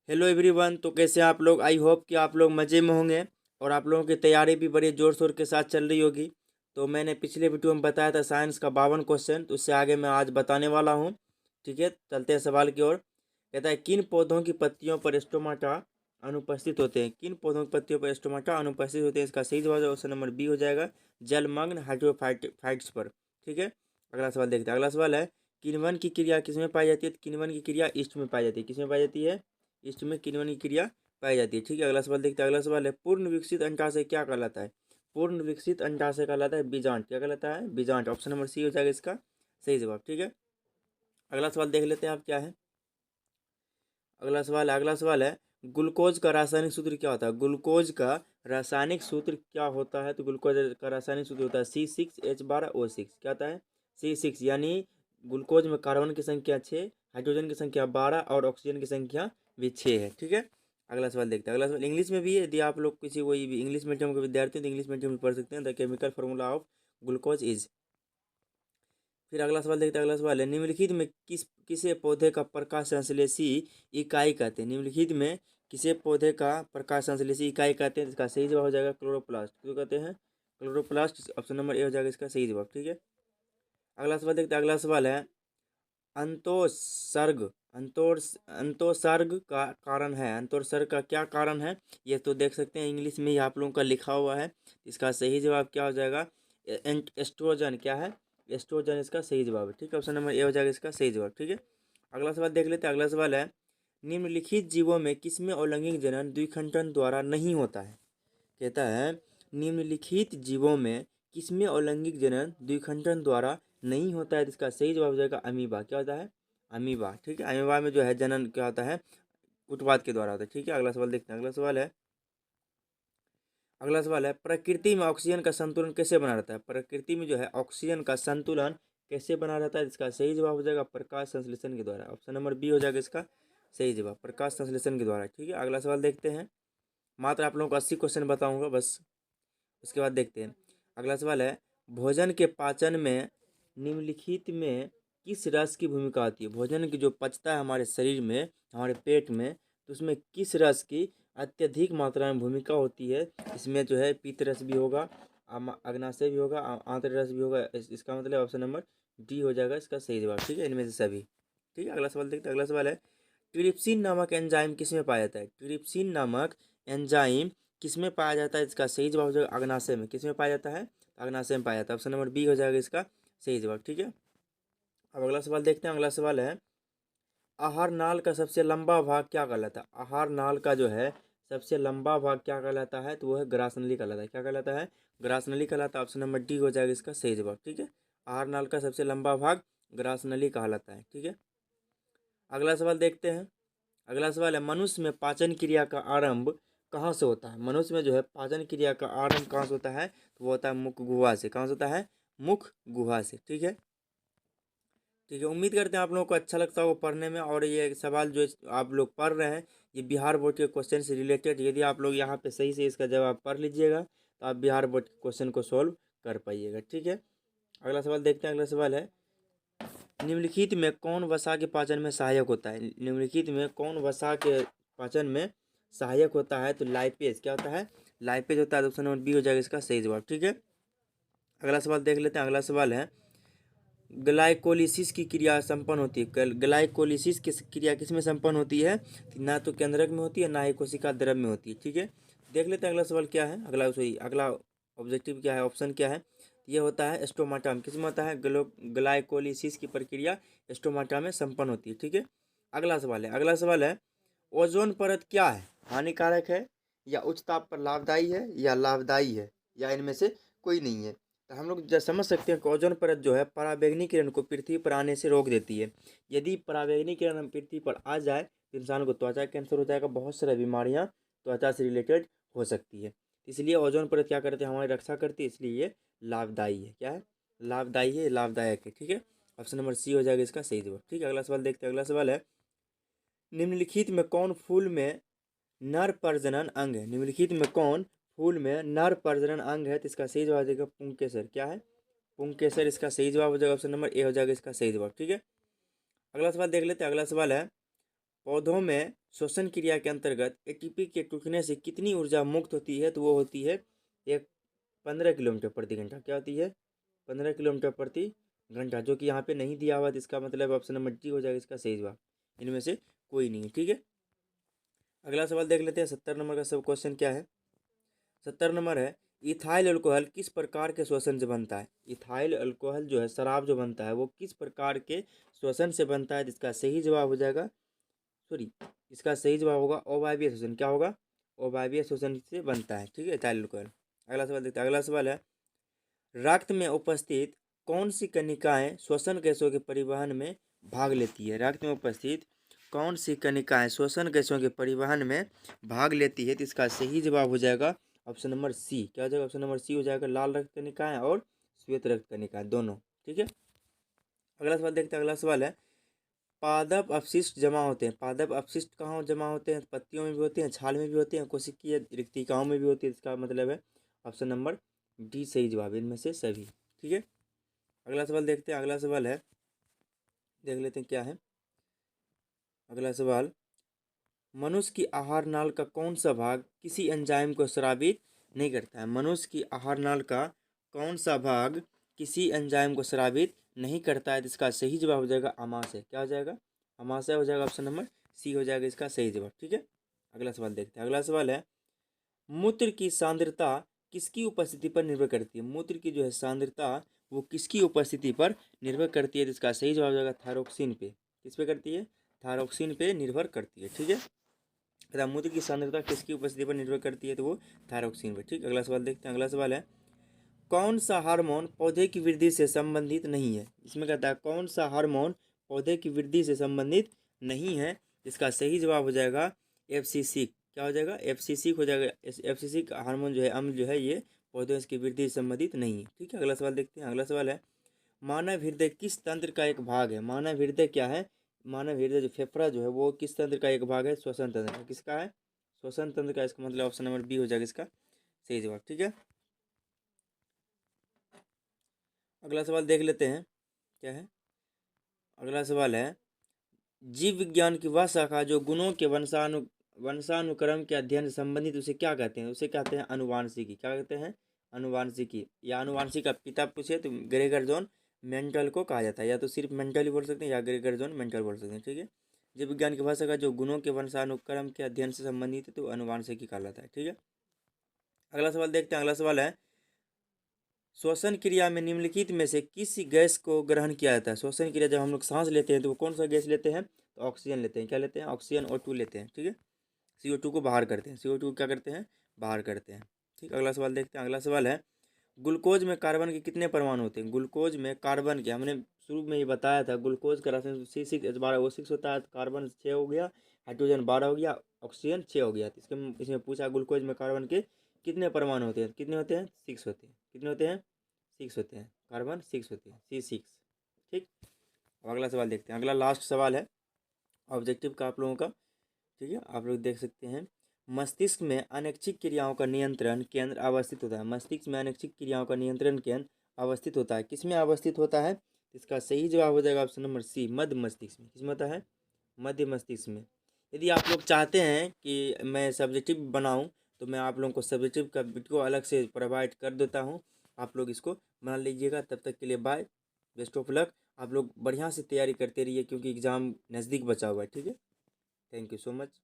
Hello everyone. तो कैसे हैं आप लोग? आई होप कि आप लोग मज़े में होंगे और आप लोगों की तैयारी भी बड़े ज़ोर शोर के साथ चल रही होगी। तो मैंने पिछले वीडियो में बताया था साइंस का 52 क्वेश्चन, तो उससे आगे मैं आज बताने वाला हूँ। ठीक है, चलते हैं सवाल की ओर। कहता है किन पौधों की पत्तियों पर स्टोमाटा अनुपस्थित होते हैं? किन पौधों की पत्तियों पर स्टोमाटा अनुपस्थित होते हैं? इसका सही जवाब ऑप्शन नंबर बी हो जाएगा, जलमग्न हाइड्रोफाइट्स पर। ठीक है, अगला सवाल देखते हैं। अगला सवाल है किण्वन की क्रिया किसमें पाई जाती है? किण्वन की क्रिया ईस्ट में पाई जाती है। किसमें पाई जाती है? ईस्ट में किण्वन की क्रिया पाई जाती है। ठीक है, अगला सवाल देखते हैं। अगला सवाल है पूर्ण विकसित अंडाशय क्या कहलाता है? पूर्ण विकसित अंडाशय कहलाता है बीजांड। क्या कहलाता है? बीजांड। ऑप्शन नंबर सी हो जाएगा इसका सही जवाब। ठीक है, अगला सवाल देख लेते हैं आप क्या है। अगला सवाल है ग्लूकोज का रासायनिक सूत्र क्या होता है? ग्लूकोज का रासायनिक सूत्र क्या होता है? तो ग्लूकोज का रासायनिक सूत्र होता है C6H12O6। क्या होता है? C6 यानी ग्लूकोज में कार्बन की संख्या 6, हाइड्रोजन की संख्या 12 और ऑक्सीजन की संख्या भी 6 है। ठीक है, अगला सवाल देखते हैं। अगला सवाल इंग्लिश में भी है, यदि आप लोग किसी कोई भी इंग्लिश मीडियम के विद्यार्थी हैं तो इंग्लिश मीडियम में पढ़ सकते हैं। The chemical formula of glucose is. फिर अगला सवाल देखते हैं। अगला सवाल है निम्नलिखित में किसे पौधे का प्रकाश संश्लेषी इकाई कहते हैं? निम्नलिखित में किसे पौधे का प्रकाश संश्लेषी इकाई कहते हैं? इसका सही जवाब हो जाएगा क्लोरोप्लास्ट। क्यों कहते हैं? क्लोरोप्लास्ट। ऑप्शन नंबर ए हो जाएगा इसका सही जवाब। ठीक है, अगला सवाल देखते हैं। अगला सवाल है अंतोत्सर्ग अंतोत्सर्ग का कारण है। अंतोत्सर्ग का क्या कारण है? ये तो देख सकते हैं इंग्लिश में ही आप लोगों का लिखा हुआ है। इसका सही जवाब क्या हो जाएगा? एस्ट्रोजन। क्या है? एस्ट्रोजन इसका सही जवाब है। ठीक है, ऑप्शन नंबर ए हो जाएगा इसका सही जवाब। ठीक है, अगला सवाल देख लेते हैं। अगला सवाल है निम्नलिखित जीवों में किसमें अलैंगिक जनन द्विखंडन द्वारा नहीं होता है? कहता है निम्नलिखित जीवों में किसमें अलैंगिक जनन द्विखंडन द्वारा नहीं होता है? तो इसका सही जवाब हो जाएगा अमीबा। क्या होता है? अमीबा। ठीक है, अमीबा में जो है जनन क्या होता है? उत्पाद के द्वारा होता है। ठीक है, अगला सवाल देखते हैं। अगला सवाल है प्रकृति में ऑक्सीजन का संतुलन कैसे बना रहता है? प्रकृति में जो है ऑक्सीजन का संतुलन कैसे बना रहता है? इसका सही जवाब हो जाएगा प्रकाश संश्लेषण के द्वारा। ऑप्शन नंबर बी हो जाएगा इसका सही जवाब, प्रकाश संश्लेषण के द्वारा। ठीक है, अगला सवाल देखते हैं। मात्र आप लोगों को 80 क्वेश्चन बताऊंगा बस, उसके बाद देखते हैं। अगला सवाल है भोजन के पाचन में निम्नलिखित में किस रस की भूमिका होती है? भोजन की जो पचता है हमारे शरीर में, हमारे पेट में, तो उसमें किस रस की अत्यधिक मात्रा में भूमिका होती है? इसमें जो है पित्त रस भी होगा, अग्नाशय भी होगा, आंत्र रस भी होगा। इसका मतलब ऑप्शन नंबर डी हो जाएगा इसका सही जवाब। ठीक है, इनमें से सभी। ठीक है, अगला सवाल देखते हैं। अगला सवाल है ट्रिप्सिन नामक एंजाइम किसमें पाया जाता है? ट्रिप्सिन नामक एंजाइम किसमें पाया जाता है? इसका सही जवाब हो जाएगा अग्नाशय में। किसमें पाया जाता है? अग्नाशय में पाया जाता है। ऑप्शन नंबर बी हो जाएगा इसका सही जवाब। ठीक है, अब अगला सवाल देखते हैं। अगला सवाल है आहार नाल का सबसे लंबा भाग क्या कहलाता है? आहार नाल का जो है सबसे लंबा भाग क्या कहलाता है? तो वो है ग्रासनली कहलाता है। क्या कहलाता है? ग्रासनली कहलाता है। ऑप्शन नंबर डी हो जाएगा इसका सही जवाब। ठीक है, आहार नाल का सबसे लंबा भाग ग्रासनली कहलाता है। ठीक है, अगला सवाल देखते हैं। अगला सवाल है मनुष्य में पाचन क्रिया का आरंभ कहाँ से होता है? मनुष्य में जो है पाचन क्रिया का आरंभ कहाँ से होता है? तो वो होता है मुख गुहा से। कहाँ से होता है? मुख गुहा से। ठीक है, ठीक है, उम्मीद करते हैं आप लोगों को अच्छा लगता होगा पढ़ने में। और ये सवाल जो आप लोग पढ़ रहे हैं ये बिहार बोर्ड के क्वेश्चन से रिलेटेड। यदि आप लोग यहाँ पे सही से इसका जवाब पढ़ लीजिएगा तो आप बिहार बोर्ड के क्वेश्चन को सॉल्व कर पाइएगा। ठीक है, अगला सवाल देखते हैं। अगला सवाल है निम्नलिखित में कौन वसा के पाचन में सहायक होता है? निम्नलिखित में कौन वसा के पाचन में सहायक होता है? तो लाइपेज। क्या होता है? लाइपेज होता है। ऑप्शन नंबर बी हो जाएगा इसका सही जवाब। ठीक है, अगला सवाल देख लेते हैं। अगला सवाल है ग्लाइकोलिसिस की क्रिया संपन्न होती है। ग्लाइकोलिसिस की क्रिया किस में संपन्न होती है? ना तो केंद्रक में होती है, ना ही कोशिका द्रव में होती है। ठीक है, देख लेते हैं अगला सवाल क्या है। अगला ऑब्जेक्टिव क्या है, ऑप्शन क्या है? ये होता है स्टोमाटा में। किस में होता है? ग्लाइकोलिसिस की प्रक्रिया स्टोमाटा में संपन्न होती है। ठीक है, अगला सवाल है ओजोन परत क्या है? हानिकारक है, या उच्च ताप पर लाभदायी है, या लाभदायी है, या इनमें से कोई नहीं है? तो हम लोग समझ सकते हैं कि ओजोन परत जो है पराबैंगनी किरण को पृथ्वी पर आने से रोक देती है। यदि पराबैंगनी किरण हम पृथ्वी पर आ जाए तो इंसान को त्वचा कैंसर हो जाएगा, बहुत सारी बीमारियां त्वचा से रिलेटेड हो सकती है। इसलिए ओजोन परत क्या करते हैं? हमारी रक्षा करती है, इसलिए ये लाभदायी है। क्या है? लाभदायी है, लाभदायक है। ठीक है, ऑप्शन नंबर सी हो जाएगा इसका सही जवाब। ठीक है, अगला सवाल देखते हैं। अगला सवाल है निम्नलिखित में कौन फूल में नर प्रजनन अंग है? निम्नलिखित में कौन फूल में नर प्रजनन अंग है? तो इसका सही जवाब हो जाएगा पुंकेसर। क्या है? पुंकेसर इसका सही जवाब हो जाएगा। ऑप्शन नंबर ए हो जाएगा इसका सही जवाब। ठीक है, अगला सवाल देख लेते हैं। अगला सवाल है पौधों में श्वसन क्रिया के अंतर्गत एटीपी के टूटने से कितनी ऊर्जा मुक्त होती है? तो वो होती है एक 15 किलोमीटर प्रति घंटा। क्या होती है? 15 किलोमीटर प्रति घंटा, जो कि यहाँ पे नहीं दिया हुआ, तो इसका मतलब ऑप्शन नंबर डी हो जाएगा इसका सही जवाब। इनमें से कोई नहीं है। ठीक है, अगला सवाल देख लेते हैं। 70 नंबर का सब क्वेश्चन क्या है? 70 नंबर है, इथाइल अल्कोहल किस प्रकार के श्वसन से बनता है? इथाइल अल्कोहल जो है, शराब जो बनता है, वो किस प्रकार के श्वसन से बनता है? जिसका सही जवाब हो जाएगा, सॉरी, इसका सही जवाब होगा अवायवीय श्वसन। क्या होगा? अवायवीय श्वसन से बनता है। ठीक है, इथाइल अल्कोहल। अगला सवाल देखते हैं। अगला सवाल है, रक्त में उपस्थित कौन सी कणिकाएं श्वसन गैसों के परिवहन में भाग लेती है? रक्त में उपस्थित कौन सी कणिकाएं श्वसन गैसों के परिवहन में भाग लेती है? तो इसका सही जवाब हो जाएगा ऑप्शन नंबर सी। क्या हो जाएगा? ऑप्शन नंबर सी हो जाएगा, लाल रक्त कणिकाएं और श्वेत रक्त कणिकाएं दोनों। ठीक है, अगला सवाल देखते हैं। अगला सवाल है, पादप अपशिष्ट जमा होते हैं। पादप अपशिष्ट कहाँ जमा होते हैं? पत्तियों में भी होते हैं, छाल में भी होते हैं, कोशिकीय रिक्तिकाओं में भी होती है। इसका मतलब है ऑप्शन नंबर डी सही जवाब, इनमें से सभी। ठीक है, अगला सवाल देखते हैं। अगला सवाल है, देख लेते हैं क्या है अगला सवाल। मनुष्य की आहार नाल का कौन सा भाग किसी एंजाइम को स्रावित नहीं करता है? मनुष्य की आहार नाल का कौन सा भाग किसी एंजाइम को स्रावित नहीं करता है? तो इसका सही जवाब हो जाएगा अमाशय। क्या हो जाएगा? अमाशय हो जाएगा, ऑप्शन नंबर सी हो जाएगा इसका सही जवाब। ठीक है, अगला सवाल देखते हैं। अगला सवाल है, मूत्र की सांद्रता किसकी उपस्थिति पर निर्भर करती है? मूत्र की जो है सांद्रता, वो किसकी उपस्थिति पर निर्भर करती है? जिसका सही जवाब हो जाएगा थायरोक्सिन पे। किस पे करती है? थायरोक्सिन पे निर्भर करती है। ठीक है, तथा मूत्र की सांद्रता किसकी उपस्थिति पर निर्भर करती है? तो वो थायरोक्सिन पे। ठीक, अगला सवाल देखते हैं। अगला सवाल है, कौन सा हार्मोन पौधे की वृद्धि से संबंधित नहीं है? इसमें कहता है कौन सा हार्मोन पौधे की वृद्धि से संबंधित नहीं है? इसका सही जवाब हो जाएगा एफसीसी। क्या हो जाएगा? एफसीसी हो जाएगा। एफसीसी हार्मोन जो है, अम्ल जो है, ये पौधों की वृद्धि से संबंधित नहीं है। ठीक है, अगला सवाल देखते हैं। अगला सवाल है, मानव हृदय किस तंत्र का एक भाग है? मानव हृदय क्या है? मानव हृदय जो फेफड़ा जो है, वो किस तंत्र का एक भाग है? श्वसन तंत्र का। किसका है? श्वसन तंत्र का। इसका मतलब ऑप्शन नंबर बी हो जाएगा इसका सही जवाब। ठीक है, अगला सवाल देख लेते हैं क्या है। अगला सवाल है, जीव विज्ञान की वह शाखा जो गुणों के वंशानुक्रम के अध्ययन से संबंधित, उसे क्या कहते हैं? उसे कहते हैं अनुवांशिकी। क्या कहते हैं? अनुवांशिकी। या अनुवांशिक का पिता पूछे तो ग्रेगर जॉन मेंटल को कहा जाता है, या तो सिर्फ मेंटल ही बोल सकते हैं, या ग्रेगर जॉन मेंटल बोल सकते हैं। ठीक है, जीव विज्ञान की वह शाखा जो गुणों के वंशानुक्रम के अध्ययन से संबंधित है, तो अनुवांशिकी कहलाता है। ठीक है, अगला सवाल देखते हैं। अगला सवाल है, श्वसन क्रिया में निम्नलिखित में से किस गैस को ग्रहण किया जाता है? श्वसन क्रिया जब हम लोग सांस लेते हैं, तो वो कौन सा गैस लेते हैं? तो ऑक्सीजन लेते हैं। क्या लेते हैं? ऑक्सीजन O2 लेते हैं। ठीक है, CO2 को बाहर करते हैं। CO2 क्या करते हैं? बाहर करते हैं। ठीक, अगला सवाल देखते हैं। अगला सवाल है, ग्लूकोज में कार्बन के कितने परमाणु होते हैं? ग्लूकोज में कार्बन के, हमने शुरू में ही बताया था, ग्लूकोज का रासायनिक C6H12O6 होता है। कार्बन 6 हो गया, हाइड्रोजन 12 हो गया, ऑक्सीजन 6 हो गया। इसमें पूछा ग्लूकोज में कार्बन के कितने परमाणु होते हैं? कितने होते हैं? 6 होते हैं। कितने होते हैं? 6 होते हैं। कार्बन 6 होते हैं, C6। ठीक, अब अगला सवाल देखते हैं। अगला लास्ट सवाल है ऑब्जेक्टिव का आप लोगों का। ठीक है, आप लोग देख सकते हैं, मस्तिष्क में अनैच्छिक क्रियाओं का नियंत्रण केंद्र अवस्थित होता है। मस्तिष्क में अनैच्छिक क्रियाओं का नियंत्रण केंद्र अवस्थित होता है। किसमें अवस्थित होता है? इसका सही जवाब हो जाएगा ऑप्शन नंबर सी, मध्य मस्तिष्क में। किसमें होता है? मध्य मस्तिष्क में। यदि आप लोग चाहते हैं कि मैं सब्जेक्टिव बनाऊं, तो मैं आप लोगों को सब्जेक्टिव का वीडियो अलग से प्रोवाइड कर देता हूं, आप लोग इसको बना लीजिएगा। तब तक के लिए बाय, बेस्ट ऑफ लक। आप लोग बढ़िया से तैयारी करते रहिए, क्योंकि एग्ज़ाम नज़दीक बचा हुआ है। ठीक है, थैंक यू सो मच।